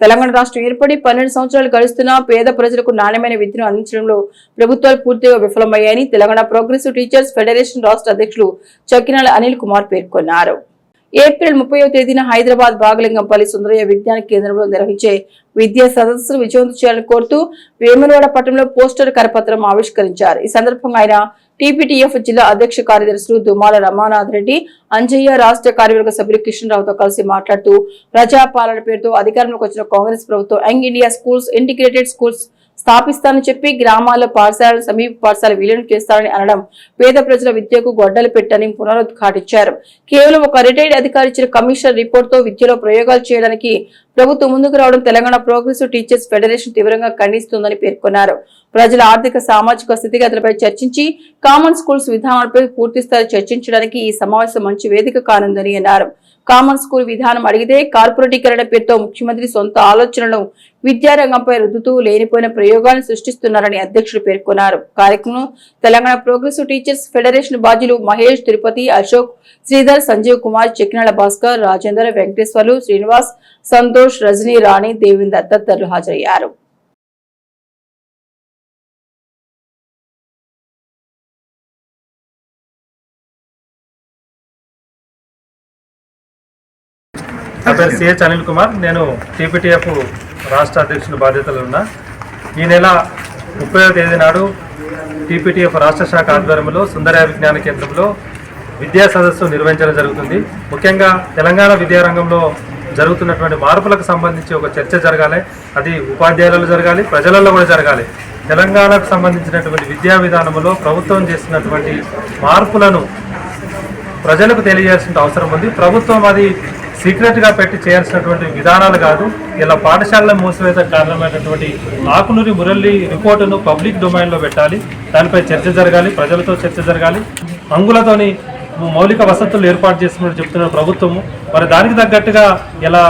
తెలంగాణ రాష్ట్రం ఏర్పడి 12 సంవత్సరాలు గడుస్తున్నా పేద ప్రజలకు నాణ్యమైన విద్యను అందించడంలో ప్రభుత్వాలు పూర్తిగా విఫలమయ్యాయని తెలంగాణ ప్రోగ్రెసివ్ టీచర్స్ ఫెడరేషన్ రాష్ట్ర అధ్యక్షులు చక్కినాల అనిల్ కుమార్ పేర్కొన్నారు. ఏప్రిల్ 30వ తేదీన హైదరాబాద్ బాగలింగంపల్లి సుందరయ్య విజ్ఞాన కేంద్రంలో నిర్వహించే విద్యా సదస్సును విజయవంతం చేయాలని కోరుతూ వేములవాడ పట్టణంలో పోస్టర్ కరపత్రం ఆవిష్కరించారు. ఈ సందర్భంగా ఆయన టీపీటీఎఫ్ జిల్లా అధ్యక్ష కార్యదర్శులు దుమాల రమానాథ్ రెడ్డి, అంజయ్య, రాష్ట్ర కార్యవర్గ సభ్యులు కిషన్రావుతో కలిసి మాట్లాడుతూ ప్రజాపాలన పేరుతో అధికారంలోకి వచ్చిన కాంగ్రెస్ ప్రభుత్వం young India schools, integrated schools స్థాపిస్తానని చెప్పి గ్రామాల్లో పాఠశాలలు, సమీప పాఠశాల విలీనం చేస్తారని అనడం పేద ప్రజల విద్యకు గొడ్డలు పెట్టని పునరుద్ఘాటించారు. కేవలం ఒక రిటైర్డ్ అధికారి ఇచ్చిన కమిషన్ రిపోర్ట్ తో విద్యలో ప్రయోగాలు చేయడానికి ప్రభుత్వం ముందుకు రావడం తెలంగాణ ప్రోగ్రెసివ్ టీచర్స్ ఫెడరేషన్ తీవ్రంగా ఖండిస్తుందని పేర్కొన్నారు. ప్రజల ఆర్థిక, సామాజిక స్థితిగతులపై చర్చించి కామన్ స్కూల్స్ విధానాలపై పూర్తిస్థాయి చర్చించడానికి ఈ సమావేశం మంచి వేదిక కానుందని అన్నారు. కామన్ స్కూల్ విధానం అడిగితే కార్పొరేటీకరణ పేరుతో ముఖ్యమంత్రి సొంత ఆలోచనలను విద్యారంగంపై రుద్దుతూ లేనిపోయిన ప్రయోగాలను సృష్టిస్తున్నారని అధ్యక్షులు పేర్కొన్నారు. కార్యక్రమం తెలంగాణ ప్రోగ్రెసివ్ టీచర్స్ ఫెడరేషన్ బాధ్యులు మహేష్, తిరుపతి, అశోక్, శ్రీధర్, సంజీవ్ కుమార్, చక్కినాల భాస్కర్, రాజేందర్, వెంకటేశ్వర్లు, శ్రీనివాస్, సంతోష్, రజనీ, రాణి, దేవేందర్ తదితరులు హాజరయ్యారు. నా పేరు సిహెచ్ అనిల్ కుమార్. నేను టీపీటీఎఫ్ రాష్ట్ర అధ్యక్షుల బాధ్యతలు ఉన్నా. ఈ నెల 30వ తేదీ నాడు టీపీటీఎఫ్ రాష్ట్ర శాఖ ఆధ్వర్యంలో సుందరయ్య విజ్ఞాన కేంద్రంలో విద్యా సదస్సు నిర్వహించడం జరుగుతుంది. ముఖ్యంగా తెలంగాణ విద్యారంగంలో జరుగుతున్నటువంటి మార్పులకు సంబంధించి ఒక చర్చ జరగాలి. అది ఉపాధ్యాయులలో జరగాలి, ప్రజలలో కూడా జరగాలి. తెలంగాణకు సంబంధించినటువంటి విద్యా విధానంలో ప్రభుత్వం చేసినటువంటి మార్పులను ప్రజలకు తెలియజేయాల్సిన అవసరం ఉంది. ప్రభుత్వం అది సీక్రెట్గా పెట్టి చేయాల్సినటువంటి విధానాలు కాదు. ఇలా పాఠశాలల మూసివేత కారణమైనటువంటి ఆకునూరి మురళి రిపోర్టును పబ్లిక్ డొమైన్లో పెట్టాలి. దానిపై చర్చ జరగాలి, ప్రజలతో చర్చ జరగాలి. అంగులతోని మౌలిక వసతులు ఏర్పాటు చేస్తున్నట్టు చెప్తున్న ప్రభుత్వము మరి దానికి తగ్గట్టుగా ఇలా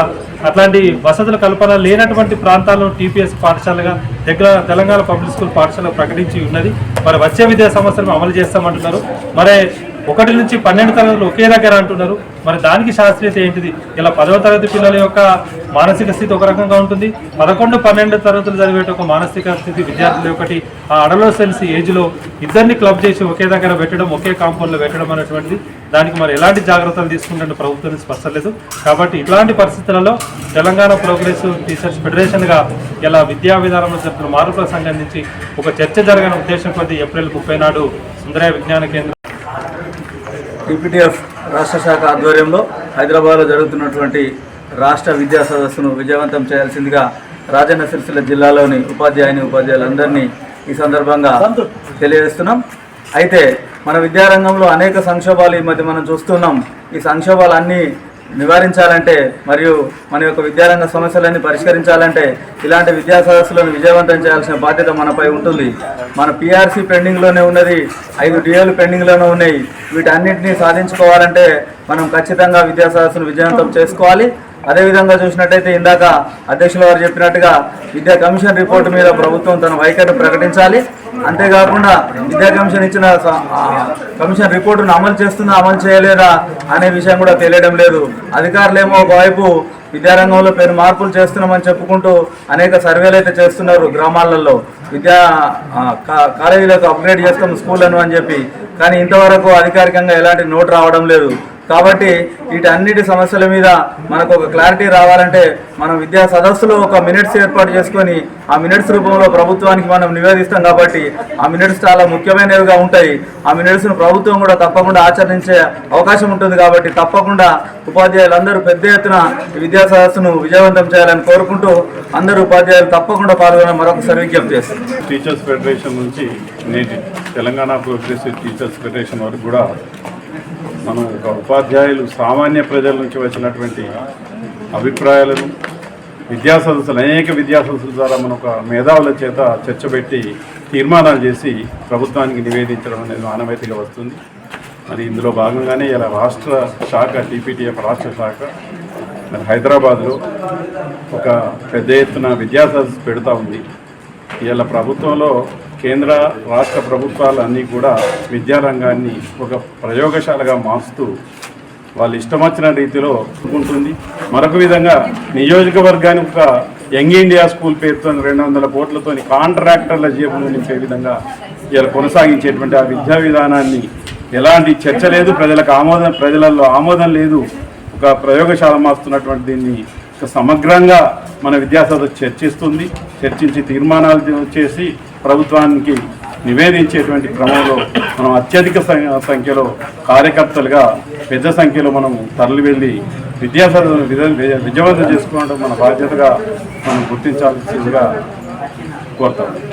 అట్లాంటి వసతుల కల్పన లేనటువంటి ప్రాంతాలను టీపీఎస్ పాఠశాలగా దగ్గర తెలంగాణ పబ్లిక్ స్కూల్ పాఠశాల ప్రకటించి ఉన్నది. మరి వచ్చే విద్యా సంవత్సరం అమలు చేస్తామంటున్నారు. మరి 1 నుంచి 12 తరగతులు ఒకే దగ్గర అంటున్నారు. మరి దానికి శాస్త్రీయత ఏంటిది? ఇలా 10వ తరగతి పిల్లల యొక్క మానసిక స్థితి ఒక రకంగా ఉంటుంది. 11, 12 తరగతులు చదివేట ఒక మానసిక స్థితి విద్యార్థులు ఒకటి ఆ అడలోసెన్స్ ఏజ్లో ఇద్దరిని క్లబ్ చేసి ఒకే దగ్గర పెట్టడం, ఒకే కాంపౌండ్లో పెట్టడం అనేటువంటిది దానికి మరి ఎలాంటి జాగ్రత్తలు తీసుకుంటే ప్రభుత్వం స్పష్టలేదు. కాబట్టి ఇట్లాంటి పరిస్థితులలో తెలంగాణ ప్రోగ్రెసివ్ టీచర్స్ ఫెడరేషన్గా ఇలా విద్యా విధానంలో జరుగుతున్న మార్పులకు సంబంధించి ఒక చర్చ జరగని ఉద్దేశం కొద్ది ఏప్రిల్ 30 నాడు సుందరయ్య విజ్ఞాన కేంద్రం టీపీటీఎఫ్ రాష్ట్ర శాఖ ఆధ్వర్యంలో హైదరాబాద్లో జరుగుతున్నటువంటి రాష్ట్ర విద్యా సదస్సును విజయవంతం చేయాల్సిందిగా రాజన్న సిరిసిల్ల జిల్లాలోని ఉపాధ్యాయులందరినీ ఈ సందర్భంగా తెలియజేస్తున్నాం. అయితే మన విద్యారంగంలో అనేక సంక్షోభాలు ఈ మధ్య మనం చూస్తున్నాం. ఈ సంక్షోభాలన్నీ నివారించాలంటే మరియు మన యొక్క విద్యారంగ సమస్యలన్నీ పరిష్కరించాలంటే ఇలాంటి విద్యా సదస్సులను విజయవంతం చేయాల్సిన బాధ్యత మనపై ఉంటుంది. మన పీఆర్సీ పెండింగ్లోనే ఉన్నది, 5 డిఏలు పెండింగ్లోనే ఉన్నాయి. వీటన్నిటినీ సాధించుకోవాలంటే మనం ఖచ్చితంగా విద్యా సదస్సును విజయవంతం చేసుకోవాలి. అదేవిధంగా చూసినట్టయితే ఇందాక అధ్యక్షుల వారు చెప్పినట్టుగా విద్యా కమిషన్ రిపోర్టు మీద ప్రభుత్వం తన వైఖరిని ప్రకటించాలి. అంతేకాకుండా విద్యా కమిషన్ ఇచ్చిన కమిషన్ రిపోర్టును అమలు చేస్తుందా, అమలు చేయలేదా అనే విషయం కూడా తెలియడం లేదు. అధికారులేమో ఒకవైపు విద్యారంగంలో పెను మార్పులు చేస్తున్నామని చెప్పుకుంటూ అనేక సర్వేలు అయితే చేస్తున్నారు గ్రామాలలో. కాలేజీలకు అప్గ్రేడ్ చేస్తాం స్కూళ్ళను అని చెప్పి, కానీ ఇంతవరకు అధికారికంగా ఎలాంటి నోట్ రావడం లేదు. కాబట్టి వీటన్నిటి సమస్యల మీద మనకు ఒక క్లారిటీ రావాలంటే మనం విద్యా సదస్సులో ఒక మినిట్స్ ఏర్పాటు చేసుకొని ఆ మినిట్స్ రూపంలో ప్రభుత్వానికి మనం నివేదిస్తాం. కాబట్టి ఆ మినిట్స్ చాలా ముఖ్యమైనవిగా ఉంటాయి. ఆ మినిట్స్ను ప్రభుత్వం కూడా తప్పకుండా ఆచరించే అవకాశం ఉంటుంది. కాబట్టి తప్పకుండా ఉపాధ్యాయులందరూ పెద్ద ఎత్తున విద్యా సదస్సును విజయవంతం చేయాలని కోరుకుంటూ అందరూ ఉపాధ్యాయులు తప్పకుండా పాల్గొన మరొకసారి విజ్ఞప్తి చేస్తారు. టీచర్స్ ఫెడరేషన్ నుంచి నేటి తెలంగాణ ప్రోగ్రెసివ్ టీచర్స్ ఫెడరేషన్ వరకు కూడా మనం ఒక ఉపాధ్యాయులు సామాన్య ప్రజల నుంచి వచ్చినటువంటి అభిప్రాయాలను విద్యా సదస్సులు, అనేక విద్యా సదస్సుల ద్వారా మనం ఒక మేధావుల చేత చర్చ పెట్టి తీర్మానాలు చేసి ప్రభుత్వానికి నివేదించడం అనేది ఆనవాయితీగా వస్తుంది. మరి ఇందులో భాగంగానే ఇలా రాష్ట్ర శాఖ టీపీటీఎఫ్ రాష్ట్ర శాఖ మరి హైదరాబాద్లో ఒక పెద్ద ఎత్తున విద్యా సదస్సు పెడతా ఉంది. ఇలా ప్రభుత్వంలో కేంద్ర రాష్ట్ర ప్రభుత్వాలు అన్నీ కూడా విద్యారంగాన్ని ఒక ప్రయోగశాలగా మార్చుతూ వాళ్ళు ఇష్టం వచ్చిన రీతిలో ఉంటుంది. మరొక విధంగా నియోజకవర్గానికి ఒక యంగ్ ఇండియా స్కూల్ పేరుతో 200 కోట్లతో కాంట్రాక్టర్ల జేబులు నింపే విధంగా ఇలా కొనసాగించేటువంటి ఆ విద్యా విధానాన్ని ఎలాంటి చర్చ లేదు, ప్రజలలో ఆమోదం లేదు. ఒక ప్రయోగశాల మారుతున్నటువంటి దీన్ని సమగ్రంగా మన విద్యాసంస్థ చర్చించి తీర్మానాలు చేసి ప్రభుత్వానికి నివేదించేటువంటి క్రమంలో మనం అత్యధిక సంఖ్యలో కార్యకర్తలుగా పెద్ద సంఖ్యలో మనం తరలి వెళ్ళి విద్యాసంస్థను విజయవంతం చేసుకోవడం మన బాధ్యతగా మనం గుర్తించాల్సిందిగా కోరుతాం.